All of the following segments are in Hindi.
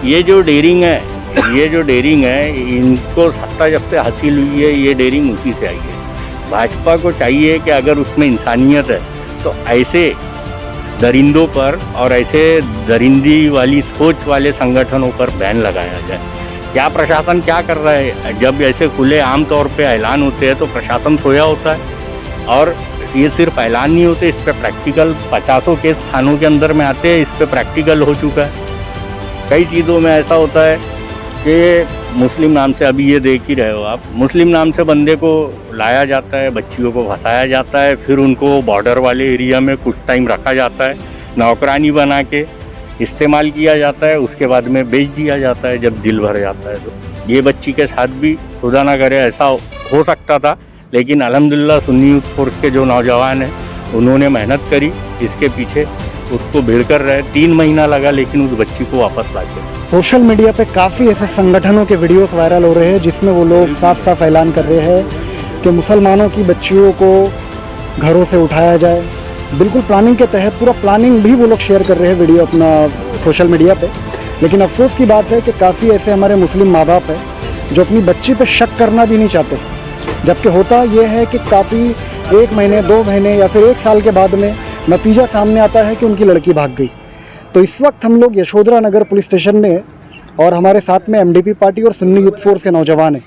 ये जो डेयरिंग है इनको सत्ता जब से हासिल हुई है, ये डेयरिंग उसी से आई है। भाजपा को चाहिए कि अगर उसमें इंसानियत है तो ऐसे दरिंदों पर और ऐसे दरिंदी वाली सोच वाले संगठनों पर बैन लगाया जाए। क्या प्रशासन क्या कर रहा है? जब ऐसे खुले आम तौर पे ऐलान होते हैं तो प्रशासन सोया होता है। और ये सिर्फ ऐलान नहीं होते, इस पर प्रैक्टिकल 50 केस थानों के अंदर में आते हैं, इस पर प्रैक्टिकल हो चुका है। कई चीज़ों में ऐसा होता है कि मुस्लिम नाम से, अभी ये देख ही रहे हो आप, मुस्लिम नाम से बंदे को लाया जाता है, बच्चियों को फंसाया जाता है, फिर उनको बॉर्डर वाले एरिया में कुछ टाइम रखा जाता है, नौकरानी बना के इस्तेमाल किया जाता है, उसके बाद में बेच दिया जाता है जब दिल भर जाता है। तो ये बच्ची के साथ भी खुदा ना करे ऐसा हो सकता था, लेकिन अल्हम्दुलिल्लाह सुन्नी यूथ फोर्स के जो नौजवान हैं उन्होंने मेहनत करी, इसके पीछे उसको भिड़ कर रहे। 3 महीना लगा लेकिन उस बच्ची को वापस ला के। सोशल मीडिया पे काफ़ी ऐसे संगठनों के वीडियोस वायरल हो रहे हैं जिसमें वो लोग साफ साफ ऐलान कर रहे हैं कि मुसलमानों की बच्चियों को घरों से उठाया जाए। बिल्कुल प्लानिंग के तहत, पूरा प्लानिंग भी वो लोग शेयर कर रहे हैं वीडियो अपना सोशल मीडिया पे। लेकिन अफसोस की बात है कि काफ़ी ऐसे हमारे मुस्लिम माँ बाप हैं जो अपनी बच्ची पे शक करना भी नहीं चाहते, जबकि होता ये है कि काफ़ी 1 महीने 2 महीने या फिर 1 साल के बाद में नतीजा सामने आता है कि उनकी लड़की भाग गई। तो इस वक्त हम लोग यशोधरा नगर पुलिस स्टेशन में, और हमारे साथ में एमडीपी पार्टी और सुन्नी यूथ फोर्स के नौजवान हैं।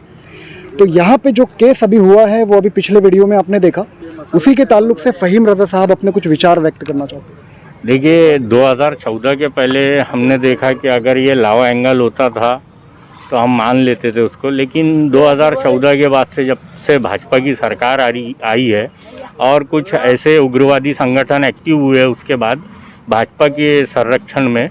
तो यहाँ पे जो केस अभी हुआ है वो अभी पिछले वीडियो में आपने देखा, उसी के ताल्लुक से फ़हीम रज़ा साहब अपने कुछ विचार व्यक्त करना चाहते हैं। देखिए, 2014 के पहले हमने देखा कि अगर ये लावा एंगल होता था तो हम मान लेते थे उसको, लेकिन 2014 के बाद से, जब से भाजपा की सरकार आई है और कुछ ऐसे उग्रवादी संगठन एक्टिव हुए उसके बाद भाजपा के संरक्षण में,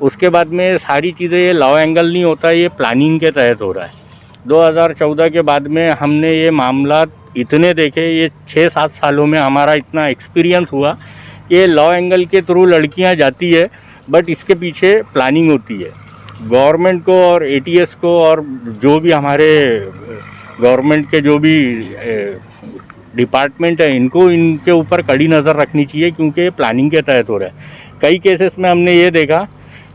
उसके बाद में सारी चीज़ें, ये लॉ एंगल नहीं होता, ये प्लानिंग के तहत हो रहा है। 2014 के बाद में हमने ये मामला इतने देखे, ये 6-7 सालों में हमारा इतना एक्सपीरियंस हुआ कि ये लॉ एंगल के थ्रू लड़कियां जाती है, बट इसके पीछे प्लानिंग होती है। गवर्नमेंट को और एटीएस को और जो भी हमारे गवर्नमेंट के जो भी डिपार्टमेंट है, इनको इनके ऊपर कड़ी नज़र रखनी चाहिए, क्योंकि प्लानिंग के तहत हो रहा है। कई केसेस में हमने ये देखा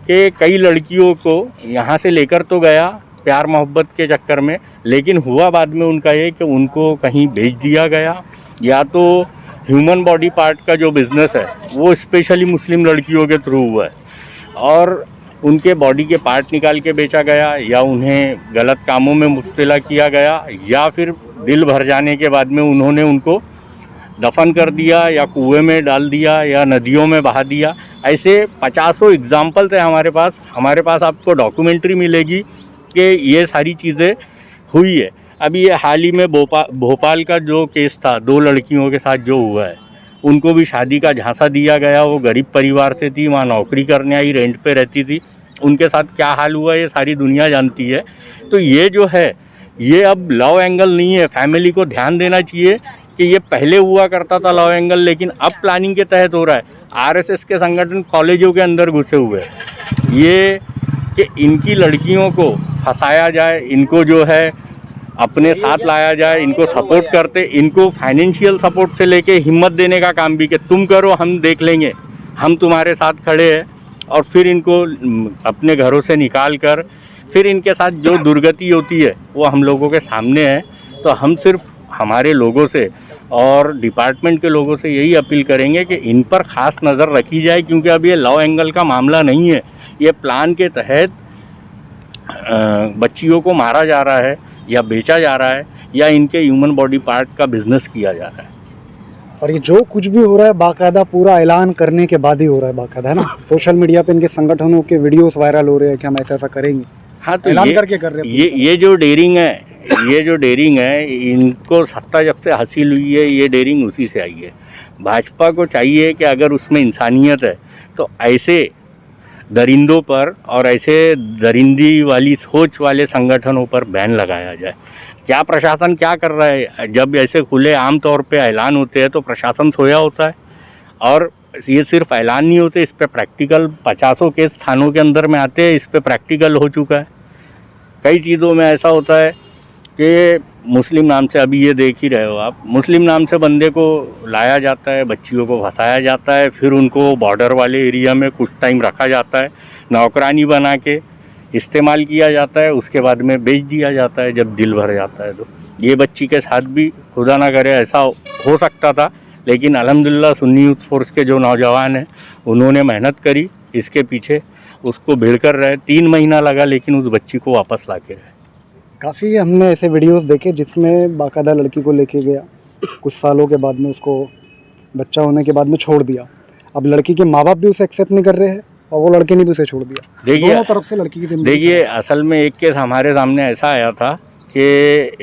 कि कई लड़कियों को यहाँ से लेकर तो गया प्यार मोहब्बत के चक्कर में, लेकिन हुआ बाद में उनका ये कि उनको कहीं भेज दिया गया, या तो ह्यूमन बॉडी पार्ट का जो बिज़नेस है वो स्पेशली मुस्लिम लड़कियों के थ्रू हुआ है, और उनके बॉडी के पार्ट निकाल के बेचा गया, या उन्हें गलत कामों में मुब्तला किया गया, या फिर दिल भर जाने के बाद में उन्होंने उनको दफन कर दिया, या कुएं में डाल दिया, या नदियों में बहा दिया। ऐसे 50 एग्जाम्पल्स हैं हमारे पास आपको डॉक्यूमेंट्री मिलेगी कि ये सारी चीज़ें हुई है। अभी ये हाल ही में भोपाल का जो केस था, 2 लड़कियों के साथ जो हुआ है, उनको भी शादी का झांसा दिया गया। वो गरीब परिवार से थी, वहाँ नौकरी करने आई, रेंट पे रहती थी, उनके साथ क्या हाल हुआ ये सारी दुनिया जानती है। तो ये जो है, ये अब लॉ एंगल नहीं है। फैमिली को ध्यान देना चाहिए कि ये पहले हुआ करता था लॉ एंगल, लेकिन अब प्लानिंग के तहत हो रहा है। आरएसएस के संगठन कॉलेजों के अंदर घुसे हुए हैं, ये कि इनकी लड़कियों को फंसाया जाए, इनको जो है अपने साथ लाया जाए, इनको सपोर्ट करते, इनको फाइनेंशियल सपोर्ट से लेके हिम्मत देने का काम भी कि तुम करो, हम देख लेंगे, हम तुम्हारे साथ खड़े हैं, और फिर इनको अपने घरों से निकाल कर फिर इनके साथ जो दुर्गति होती है वो हम लोगों के सामने है। तो हम सिर्फ हमारे लोगों से और डिपार्टमेंट के लोगों से यही अपील करेंगे कि इन पर ख़ास नज़र रखी जाए, क्योंकि अब ये लॉ एंगल का मामला नहीं है, ये प्लान के तहत बच्चियों को मारा जा रहा है या बेचा जा रहा है, या इनके ह्यूमन बॉडी पार्ट का बिजनेस किया जा रहा है। और ये जो कुछ भी हो रहा है बाकायदा पूरा ऐलान करने के बाद ही हो रहा है, बाकायदा, है ना। सोशल मीडिया पे इनके संगठनों के वीडियोस वायरल हो रहे हैं कि हम ऐसा करेंगे। हाँ, तो ऐलान करके कर रहे हैं। ये जो डेयरिंग है इनको सत्ता जब से हासिल हुई है, ये डेयरिंग उसी से आई है। भाजपा को चाहिए कि अगर उसमें इंसानियत है तो ऐसे दरिंदों पर और ऐसे दरिंदी वाली सोच वाले संगठनों पर बैन लगाया जाए। क्या प्रशासन क्या कर रहा है? जब ऐसे खुले आम तौर पे ऐलान होते हैं तो प्रशासन सोया होता है, और ये सिर्फ ऐलान नहीं होते, इस पे प्रैक्टिकल 50 केस थानों के अंदर में आते हैं, इस पे प्रैक्टिकल हो चुका है। कई चीज़ों में ऐसा होता है कि मुस्लिम नाम से, अभी ये देख ही रहे हो आप, मुस्लिम नाम से बंदे को लाया जाता है, बच्चियों को फंसाया जाता है, फिर उनको बॉर्डर वाले एरिया में कुछ टाइम रखा जाता है, नौकरानी बना के इस्तेमाल किया जाता है, उसके बाद में बेच दिया जाता है जब दिल भर जाता है। तो ये बच्ची के साथ भी खुदा ना करे ऐसा हो सकता था, लेकिन अल्हम्दुलिल्लाह सुन्नी यूथ फोर्स के जो नौजवान हैं उन्होंने मेहनत करी इसके पीछे, उसको भिड़ कर रहे। 3 महीना लगा लेकिन उस बच्ची को वापस ला के रहे। काफ़ी हमने ऐसे वीडियोस देखे जिसमें बाकायदा लड़की को लेके गया, कुछ सालों के बाद में उसको बच्चा होने के बाद में छोड़ दिया। अब लड़की के माँ बाप भी उसे एक्सेप्ट नहीं कर रहे हैं और वो लड़के ने भी उसे छोड़ दिया। दोनों तरफ से लड़की की जिम्मेदारी। देखिए असल में एक केस हमारे सामने ऐसा आया था कि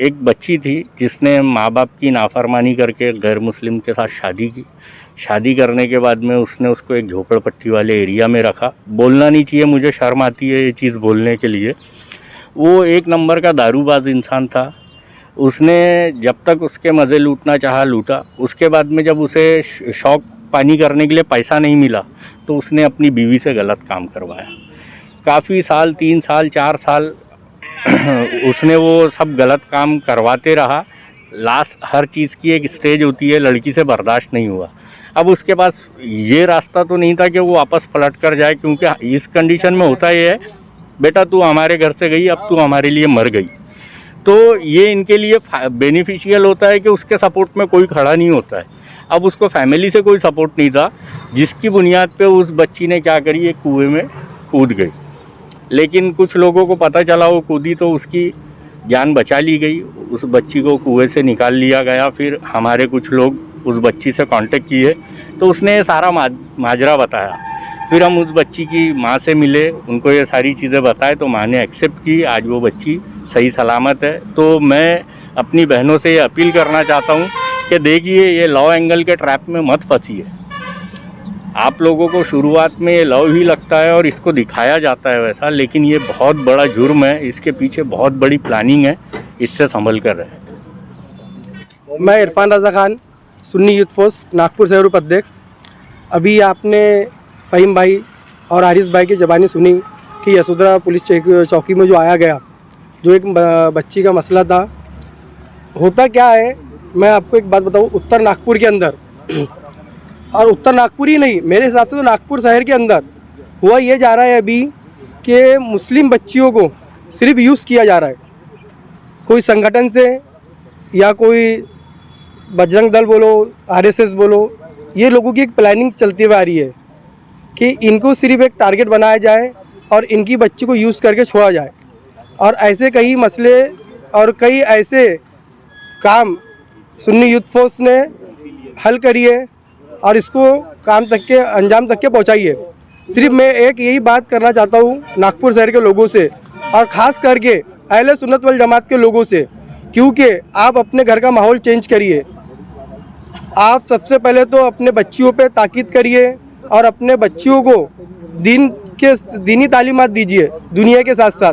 एक बच्ची थी जिसने माँ बाप की नाफरमानी करके गैर मुस्लिम के साथ शादी की। शादी करने के बाद में उसने उसको एक झोपड़पट्टी वाले एरिया में रखा। बोलना नहीं चाहिए, मुझे शर्म आती है ये चीज़ बोलने के लिए। वो एक नंबर का दारूबाज इंसान था। उसने जब तक उसके मज़े लूटना चाहा लूटा, उसके बाद में जब उसे शौक पानी करने के लिए पैसा नहीं मिला तो उसने अपनी बीवी से गलत काम करवाया। काफ़ी साल, 3 साल 4 साल उसने वो सब गलत काम करवाते रहा। लास्ट हर चीज़ की एक स्टेज होती है, लड़की से बर्दाश्त नहीं हुआ। अब उसके पास ये रास्ता तो नहीं था कि वो वापस पलट कर जाए, क्योंकि इस कंडीशन में होता ये है, बेटा तू हमारे घर से गई, अब तू हमारे लिए मर गई। तो ये इनके लिए बेनिफिशियल होता है कि उसके सपोर्ट में कोई खड़ा नहीं होता है। अब उसको फैमिली से कोई सपोर्ट नहीं था, जिसकी बुनियाद पे उस बच्ची ने क्या करी, एक कुएं में कूद गई। लेकिन कुछ लोगों को पता चला वो कूदी तो उसकी जान बचा ली गई। उस बच्ची को कुएं से निकाल लिया गया। फिर हमारे कुछ लोग उस बच्ची से कांटेक्ट किए तो उसने ये सारा माजरा बताया। फिर हम उस बच्ची की माँ से मिले, उनको ये सारी चीज़ें बताए तो माँ ने एक्सेप्ट की। आज वो बच्ची सही सलामत है। तो मैं अपनी बहनों से ये अपील करना चाहता हूँ कि देखिए ये लव एंगल के ट्रैप में मत फंसिए। आप लोगों को शुरुआत में ये लव ही लगता है और इसको दिखाया जाता है वैसा, लेकिन ये बहुत बड़ा जुर्म है, इसके पीछे बहुत बड़ी प्लानिंग है, इससे संभल कर रहे। मैं इरफान रज़ा खान, सुन्नी यूथ फोर्स नागपुर शहर उपाध्यक्ष। अभी आपने फ़हीम भाई और हारिस भाई की ज़बानी सुनी कि यशोधरा पुलिस चौकी में जो आया गया, जो एक बच्ची का मसला था। होता क्या है, मैं आपको एक बात बताऊं, उत्तर नागपुर के अंदर, और उत्तर नागपुर ही नहीं, मेरे हिसाब से तो नागपुर शहर के अंदर हुआ ये जा रहा है अभी कि मुस्लिम बच्चियों को सिर्फ यूज़ किया जा रहा है। कोई संगठन से या कोई बजरंग दल बोलो, आरएसएस बोलो, ये लोगों की एक प्लानिंग चलती हुई आ रही है कि इनको सिर्फ एक टारगेट बनाया जाए और इनकी बच्ची को यूज़ करके छोड़ा जाए। और ऐसे कई मसले और कई ऐसे काम सुन्नी यूथ फोर्स ने हल करिए और इसको काम तक के अंजाम तक के पहुंचाइए। सिर्फ मैं एक यही बात करना चाहता हूं नागपुर शहर के लोगों से और ख़ास करके अहले सुन्नत वल जमात के लोगों से, क्योंकि आप अपने घर का माहौल चेंज करिए। आप सबसे पहले तो अपने बच्चियों पे ताकीद करिए और अपने बच्चियों को दीनी तालीमात दीजिए दुनिया के साथ साथ।